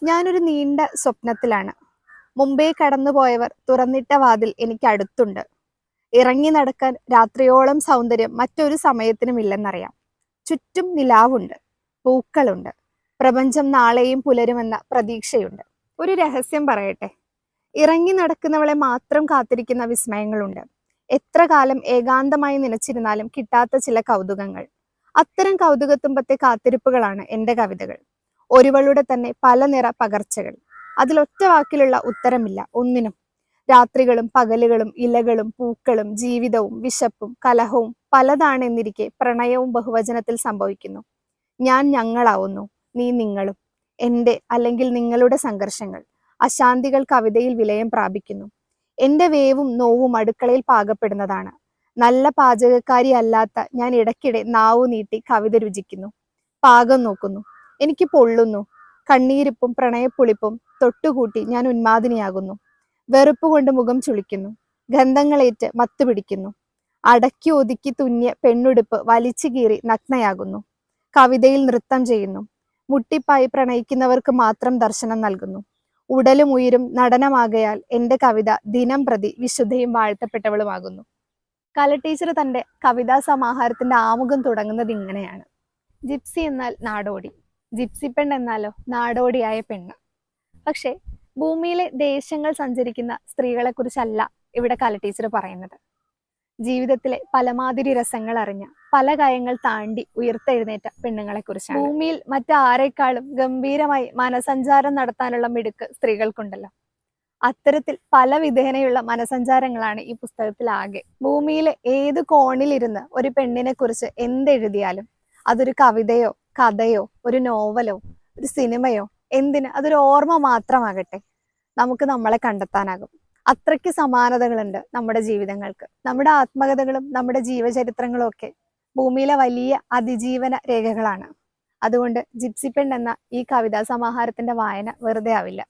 ഞാനൊരു നീണ്ട സ്വപ്നത്തിലാണ്. മുമ്പേ കടന്നുപോയവർ തുറന്നിട്ട വാതിൽ എനിക്ക് അടുത്തുണ്ട്. ഇറങ്ങി നടക്കാൻ രാത്രിയോളം സൗന്ദര്യം മറ്റൊരു സമയത്തിനുമില്ലെന്നറിയാം. ചുറ്റും നിലാവുണ്ട്, പൂക്കളുണ്ട്, പ്രപഞ്ചം നാളെയും പുലരുമെന്ന പ്രതീക്ഷയുണ്ട്. ഒരു രഹസ്യം പറയട്ടെ, ഇറങ്ങി നടക്കുന്നവളെ മാത്രം കാത്തിരിക്കുന്ന വിസ്മയങ്ങളുണ്ട്. എത്ര കാലം ഏകാന്തമായി നനച്ചിരുന്നാലും കിട്ടാത്ത ചില കൗതുകങ്ങൾ. അത്തരം കൗതുകത്തുമ്പത്തെ കാത്തിരിപ്പുകളാണ് എൻ്റെ കവിതകൾ. ഒരുവളുടെ തന്നെ പല നിറ പകർച്ചകൾ. അതിലൊറ്റ വാക്കിലുള്ള ഉത്തരമില്ല ഒന്നിനും. രാത്രികളും പകലുകളും ഇലകളും പൂക്കളും ജീവിതവും വിശപ്പും കലഹവും പലതാണെന്നിരിക്കെ പ്രണയവും ബഹുവചനത്തിൽ സംഭവിക്കുന്നു. ഞാൻ ഞങ്ങളാവുന്നു, നീ നിങ്ങളും. എൻ്റെ അല്ലെങ്കിൽ നിങ്ങളുടെ സംഘർഷങ്ങൾ, അശാന്തികൾ കവിതയിൽ വിലയം പ്രാപിക്കുന്നു. എൻ്റെ വേവും നോവും അടുക്കളയിൽ പാകപ്പെടുന്നതാണ്. നല്ല പാചകക്കാരി അല്ലാത്ത ഞാൻ ഇടയ്ക്കിടെ നാവു നീട്ടി കവിത രുചിക്കുന്നു, പാകം നോക്കുന്നു. എനിക്ക് പൊള്ളുന്നു. കണ്ണീരിപ്പും പ്രണയപ്പുളിപ്പും തൊട്ടുകൂട്ടി ഞാൻ ഉന്മാദിനിയാകുന്നു. വെറുപ്പുകൊണ്ട് മുഖം ചുളിക്കുന്നു. ഗന്ധങ്ങളേറ്റ് മത്തുപിടിക്കുന്നു. അടക്കി ഒതുക്കി തുന്നിയ പെണ്ണുടുപ്പ് വലിച്ചു കീറി നഗ്നയാകുന്നു. കവിതയിൽ നൃത്തം ചെയ്യുന്നു. മുട്ടിപ്പായി പ്രണയിക്കുന്നവർക്ക് മാത്രം ദർശനം നൽകുന്നു. ഉടലും ഉയിരും നടനമാകയാൽ എൻ്റെ കവിത ദിനം പ്രതി വിശുദ്ധയും വാഴ്ത്തപ്പെട്ടവളുമാകുന്നു. കല ടീച്ചർ തൻ്റെ കവിതാ സമാഹാരത്തിന്റെ ആമുഖം തുടങ്ങുന്നത് ഇങ്ങനെയാണ്: ജിപ്സി എന്നാൽ നാടോടി, ജിപ്സി പെണ്ണ് എന്നാലോ നാടോടിയായ പെണ്ണ്. പക്ഷെ ഭൂമിയിലെ ദേശങ്ങൾ സഞ്ചരിക്കുന്ന സ്ത്രീകളെ കുറിച്ചല്ല ഇവിടെ കല ടീച്ചർ പറയുന്നത്. ജീവിതത്തിലെ പലമാതിരി രസങ്ങൾ അറിഞ്ഞ, പല കാര്യങ്ങൾ താണ്ടി ഉയർത്തെഴുന്നേറ്റ പെണ്ണുങ്ങളെ കുറിച്ചാണ്. ഭൂമിയിൽ മറ്റാരെക്കാളും ഗംഭീരമായി മനസഞ്ചാരം നടത്താനുള്ള മിടുക്ക് സ്ത്രീകൾക്കുണ്ടല്ലോ. അത്തരത്തിൽ പല വിധേനയുള്ള മനസഞ്ചാരങ്ങളാണ് ഈ പുസ്തകത്തിൽ ആകെ. ഭൂമിയിലെ ഏത് കോണിലിരുന്ന് ഒരു പെണ്ണിനെ കുറിച്ച് എന്തെഴുതിയാലും അതൊരു കവിതയോ കഥയോ ഒരു നോവലോ ഒരു സിനിമയോ എന്തിന് അതൊരു ഓർമ്മ മാത്രമാകട്ടെ, നമുക്ക് നമ്മളെ കണ്ടെത്താനാകും. അത്രയ്ക്ക് സമാനതകളുണ്ട് നമ്മുടെ ജീവിതങ്ങൾക്ക്. നമ്മുടെ ആത്മകഥകളും നമ്മുടെ ജീവചരിത്രങ്ങളും ഒക്കെ ഭൂമിയിലെ വലിയ അതിജീവന രേഖകളാണ്. അതുകൊണ്ട് ജിപ്സി പെണ്ണ് എന്ന ഈ കവിതാ സമാഹാരത്തിന്റെ വായന വെറുതെ ആവില്ല.